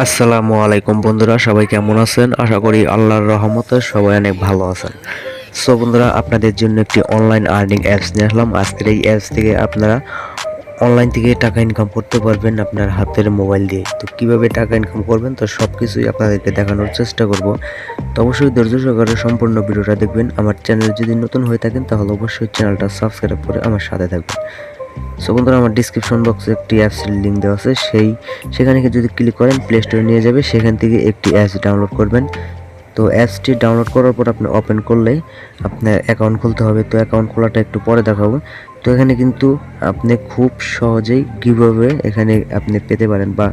আসসালামু আলাইকুম বন্ধুরা, সবাই কেমন আছেন? আশা করি আল্লাহর রহমতে সবাই অনেক ভালো আছেন। সো বন্ধুরা, আপনাদের জন্য একটি অনলাইন আর্নিং অ্যাপস নিয়ে আসলাম। আজকের এই অ্যাপস থেকে আপনারা অনলাইন থেকে টাকা ইনকাম করতে পারবেন আপনার হাতের মোবাইল দিয়ে। তো কিভাবে টাকা ইনকাম করবেন, তো সব কিছুই আপনাদেরকে দেখানোর চেষ্টা করব। তো অবশ্যই ধৈর্য সহকারে সম্পূর্ণ ভিডিওটা দেখবেন। আমার চ্যানেল যদি নতুন হয়ে থাকেন তাহলে অবশ্যই চ্যানেলটা সাবস্ক্রাইব করে আমার সাথে থাকবেন। সো বন্ধুরা, আমার ডিসক্রিপশন বক্সে একটি অ্যাপসের লিঙ্ক দেওয়া আছে, সেখানে যদি ক্লিক করেন প্লে স্টোরে নিয়ে যাবে। সেখান থেকে একটি অ্যাপস ডাউনলোড করবেন। তো অ্যাপসটি ডাউনলোড করার পর আপনি ওপেন করলে আপনার অ্যাকাউন্ট খুলতে হবে। তো অ্যাকাউন্ট খোলাটা একটু পরে দেখাবো। তো এখানে কিন্তু আপনি খুব সহজেই গিভঅ্যাওয়ে এখানে আপনি পেতে পারেন, বা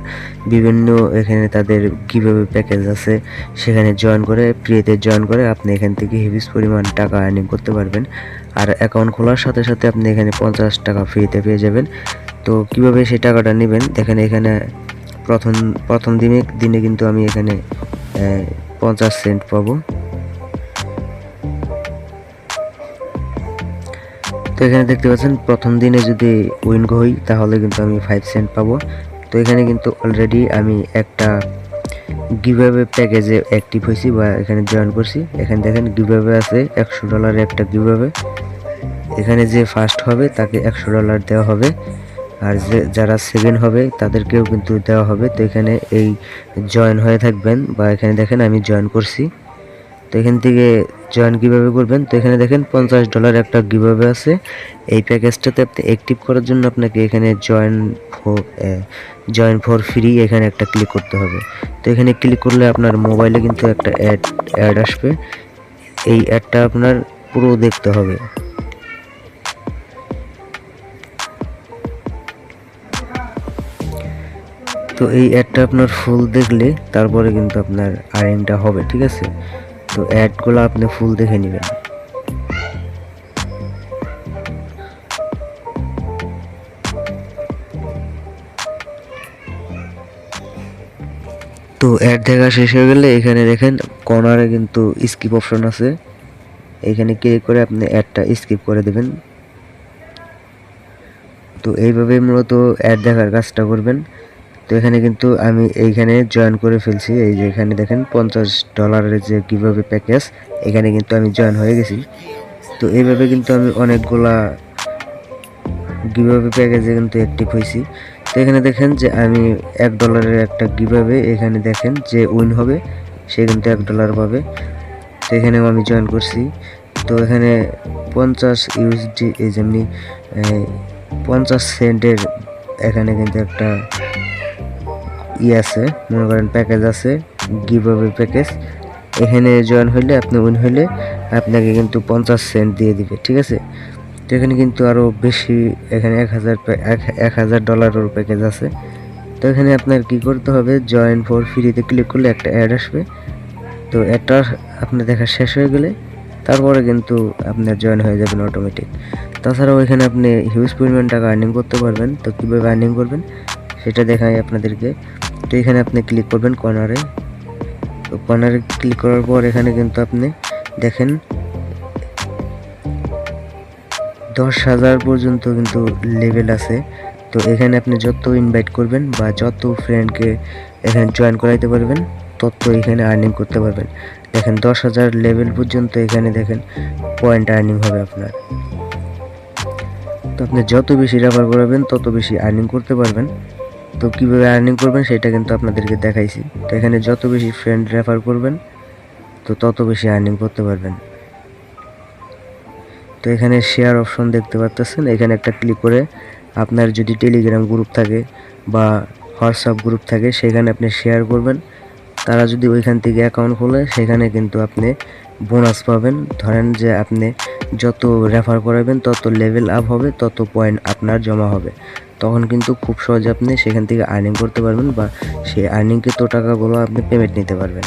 বিভিন্ন এখানে তাদের গিভঅ্যাওয়ে প্যাকেজ আছে, সেখানে জয়েন করে ফ্রিতে জয়েন করে আপনি এখান থেকে হিউজ পরিমাণ টাকা আর্নিং করতে পারবেন। আর অ্যাকাউন্ট খোলার সাথে সাথে আপনি এখানে 50 টাকা ফ্রিতে পেয়ে যাবেন। তো কিভাবে সেই টাকাটা নেবেন দেখেন, এখানে প্রথম প্রথম দিনে কিন্তু আমি এখানে 50 সেন্ট পাবো। তো এখানে দেখতে পাচ্ছেন প্রথম দিনে যদি উইন হই তাহলে কিন্তু আমি 5 সেন্ট পাবো। তো এখানে কিন্তু অলরেডি আমি একটা গিভঅ্যাওয়ে প্যাকেজে অ্যাক্টিভ হয়েছি বা এখানে জয়েন করছি। এখানে দেখেন গিভঅ্যাওয়ে আছে $100 একটা গিভঅ্যাওয়ে। এখানে যে ফার্স্ট হবে তাকে $100 দেওয়া হবে, আর যারা সেকেন্ড হবে তাদেরকেও কিন্তু দেওয়া হবে। তো এখানে এই জয়েন হয়ে থাকবেন, বা এখানে দেখেন আমি জয়েন করছি। তো এখান থেকে জয়েন কিভাবে করবেন, তো এখানে দেখেন $50 একটা গিভঅ্যাওয়ে আছে। এই প্যাকেজটাতে আপনি অ্যাক্টিভ করার জন্য আপনাকে এখানে জয়েন ফর ফ্রি এখানে একটা ক্লিক করতে হবে। তো এখানে ক্লিক করলে আপনার মোবাইলে কিন্তু একটা অ্যাড আসবে। এই অ্যাডটা আপনার পুরো দেখতে হবে। তো এই অ্যাডটা আপনার ফুল দেখলে তারপরে কিন্তু আপনার আর্নিংটা হবে, ঠিক আছে? তো অ্যাডগুলো আপনি ফুল দেখে নেবেন। তো অ্যাড দেখা শেষ হয়ে গেলে এখানে দেখেন কর্নারে কিন্তু স্কিপ অপশন আছে। এখানে ক্লিক করে আপনি অ্যাডটা স্কিপ করে দেবেন। তো এইভাবে মূলত অ্যাড দেখার কাজটা করবেন। তো এখানে কিন্তু আমি এইখানে জয়েন করে ফেলছি। এই যে এখানে দেখেন $50 যে গিভঅ্যাওয়ে প্যাকেজ, এখানে কিন্তু আমি জয়েন হয়ে গেছি। তো এইভাবে কিন্তু আমি অনেকগুলা গিভঅ্যাওয়ে প্যাকেজে কিন্তু অ্যাক্টিভ হয়েছি। তো এখানে দেখেন যে আমি $1 একটা গিভঅ্যাওয়ে, এখানে দেখেন যে উইন হবে সে কিন্তু $1 পাবে। তো এখানেও আমি জয়েন করছি। তো এখানে 50 ইউএসডি এই যেমনি 50 সেন্টের এখানে কিন্তু একটা আছে, মনে করেন প্যাকেজ আছে, গিভঅ্যাওয়ে প্যাকেজ। এখানে জয়েন হইলে আপনি উইন হইলে আপনাকে কিন্তু 50 সেন্ট দিয়ে দিবে, ঠিক আছে? তো এখানে কিন্তু আরও বেশি, এখানে $1000 প্যাকেজ আছে। তো এখানে আপনার কি করতে হবে, জয়েন ফর ফ্রিতে ক্লিক করলে একটা অ্যাড আসবে। তো অ্যাডটা আপনার দেখা শেষ হয়ে গেলে তারপরে কিন্তু আপনার জয়েন হয়ে যাবেন অটোমেটিক। তাছাড়াও এখানে আপনি হিউজ পরিমাণ টাকা আর্নিং করতে পারবেন। তো কীভাবে আর্নিং করবেন সেটা দেখাই আপনাদেরকে। তো এখানে আপনি ক্লিক করবেন কর্নারে। তো কর্নারে ক্লিক করার পর এখানে কিন্তু আপনি দেখেন 10,000 পর্যন্ত কিন্তু লেভেল আছে। তো এখানে আপনি যত ইনভাইট করবেন বা যত ফ্রেন্ডকে এখানে জয়েন করাইতে পারবেন তত এখানে আর্নিং করতে পারবেন। দেখেন 10,000 লেভেল পর্যন্ত এখানে দেখেন পয়েন্ট আর্নিং হবে আপনার। তো আপনি যত বেশি রেফার করাবেন তত বেশি আর্নিং করতে পারবেন। তো কীভাবে আর্নিং করবেন সেটা কিন্তু আপনাদেরকে দেখাইছি। তো এখানে যত বেশি ফ্রেন্ড রেফার করবেন তো তত বেশি আর্নিং করতে পারবেন। তো এখানে শেয়ার অপশন দেখতে পাচ্ছেন, এখানে একটা ক্লিক করে আপনার যদি টেলিগ্রাম গ্রুপ থাকে বা হোয়াটসঅ্যাপ গ্রুপ থাকে সেখানে আপনি শেয়ার করবেন। তারা যদি ওইখান থেকে অ্যাকাউন্ট খোলে সেখানে কিন্তু আপনি বোনাস পাবেন। ধরেন যে আপনি যত রেফার করাবেন তত লেভেল আপ হবে, তত পয়েন্ট আপনার জমা হবে। তখন কিন্তু খুব সহজে আপনি সেখান থেকে আর্নিং করতে পারবেন, বা সেই আর্নিংকৃত টাকাগুলো আপনি পেমেন্ট নিতে পারবেন।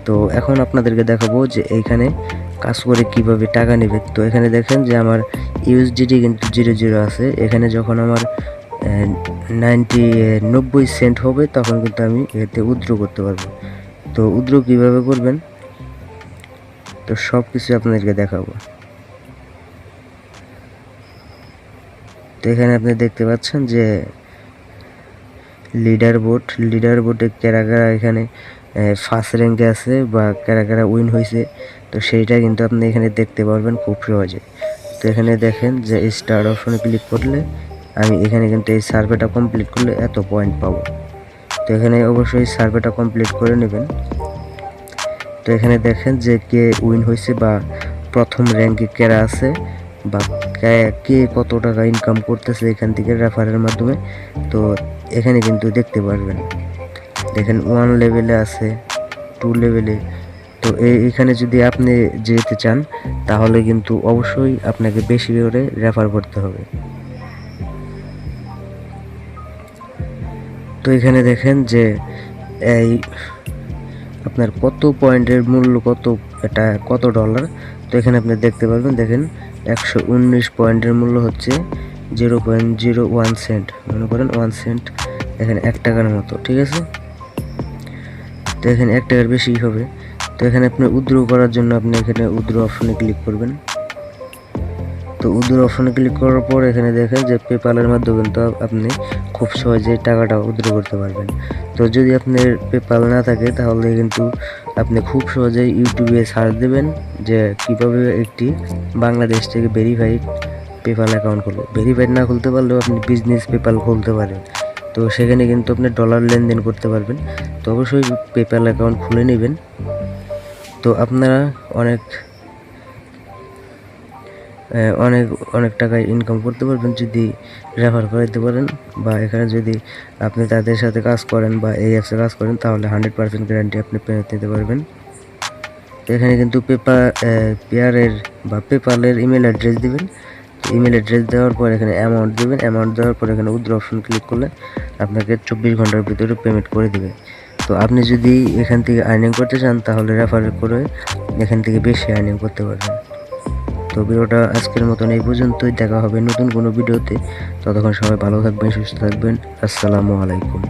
তো এখন আপনাদেরকে দেখাবো যে এইখানে কাজ করে কিভাবে টাকা নেবে। তো এখানে দেখেন যে আমার ইউএসডিটি কিন্তু 0 আছে। এখানে যখন আমার 90 সেন্ট হবে তখন কিন্তু আমি এতে উইথড্র করতে পারবো। তো উইথড্র কিভাবে করবেন তো সব কিছু আপনাদেরকে দেখাবো। তো এখানে আপনি দেখতে পাচ্ছেন যে লিডার বোর্ডে কারা কারা এখানে ফার্স্ট র্যাঙ্কে আছে বা কারা কারা উইন হয়েছে, তো সেইটা কিন্তু আপনি এখানে দেখতে পারবেন খুব সহজে। তো এখানে দেখেন যে স্টার্ট অপশনে ক্লিক করলে আমি এখানে কিন্তু এই সার্ভেটা কমপ্লিট করলে এত পয়েন্ট পাবো। তো এখানে অবশ্যই সার্ভেটা কমপ্লিট করে নেবেন। তো এখানে দেখেন যে কে উইন হয়েছে বা প্রথম র্যাঙ্কে কারা আছে বা কে কত টাকা ইনকাম করতেছে এখান থেকে রেফারের মাধ্যমে, তো এখানে কিন্তু দেখতে পারবেন। দেখেন 1 লেভেলে আছে, 2 লেভেলে। তো এইখানে যদি আপনি যেতে চান তাহলে কিন্তু অবশ্যই আপনাকে বেশি করে রেফার করতে হবে। তো এখানে দেখেন যে এই আপনার কত পয়েন্টের মূল্য কত, এটা কত ডলার, তো এখানে আপনি দেখতে পারবেন। দেখেন 119 পয়েন্টের মূল্য হচ্ছে 0.01 সেন্ট, মনে করেন 1 সেন্ট, এখানে 1 টাকার মতো, ঠিক আছে। তো এখানে 1 টাকার বেশি হবে। তো এখানে আপনি উইথড্র করার জন্য আপনি এখানে উইথড্র অপশনে ক্লিক করবেন। তো উইথড্র অপশনে ক্লিক করার পর এখানে দেখেন যে পেপালের মাধ্যমে কিন্তু আপনি খুব সহজে টাকাটা উইথড্র করতে পারবেন। তো যদি আপনার পেপাল না থাকে তাহলে কিন্তু আপনি খুব সহজেই ইউটিউবে সার্চ দেবেন যে কিভাবে একটি বাংলাদেশ থেকে ভেরিফাইড পেপাল অ্যাকাউন্ট খুলবো। ভেরিফাইড না খুলতে পারলেও আপনি বিজনেস পেপাল খুলতে পারেন। তো সেখানে কিন্তু আপনি ডলার লেনদেন করতে পারবেন। তো অবশ্যই পেপাল অ্যাকাউন্ট খুলে নেবেন। তো আপনারা অনেক অনেক অনেক টাকা ইনকাম করতে পারবেন যদি রেফার করাইতে পারেন, বা এখানে যদি আপনি তাদের সাথে কাজ করেন বা এই অ্যাপসে কাজ করেন তাহলে 100% গ্যারান্টি আপনি পেমেন্ট নিতে পারবেন। এখানে কিন্তু পেয়ারের বা পেপালের ইমেল অ্যাড্রেস দিবেন। ইমেল অ্যাড্রেস দেওয়ার পর এখানে অ্যামাউন্ট দেবেন। অ্যামাউন্ট দেওয়ার পর এখানে উইথড্র অপশন ক্লিক করলে আপনাকে 24 ঘন্টার ভিতরে পেমেন্ট করে দিবে। তো আপনি যদি এখান থেকে আর্নিং করতে চান তাহলে রেফার করে এখান থেকে বেশি আর্নিং করতে পারবেন। তো ভিডিওটা আজকের মতন এই পর্যন্তই, দেখা হবে নতুন কোনো ভিডিওতে। ততক্ষণ সবাই ভালো থাকবেন, সুস্থ থাকবেন। আসসালামু আলাইকুম।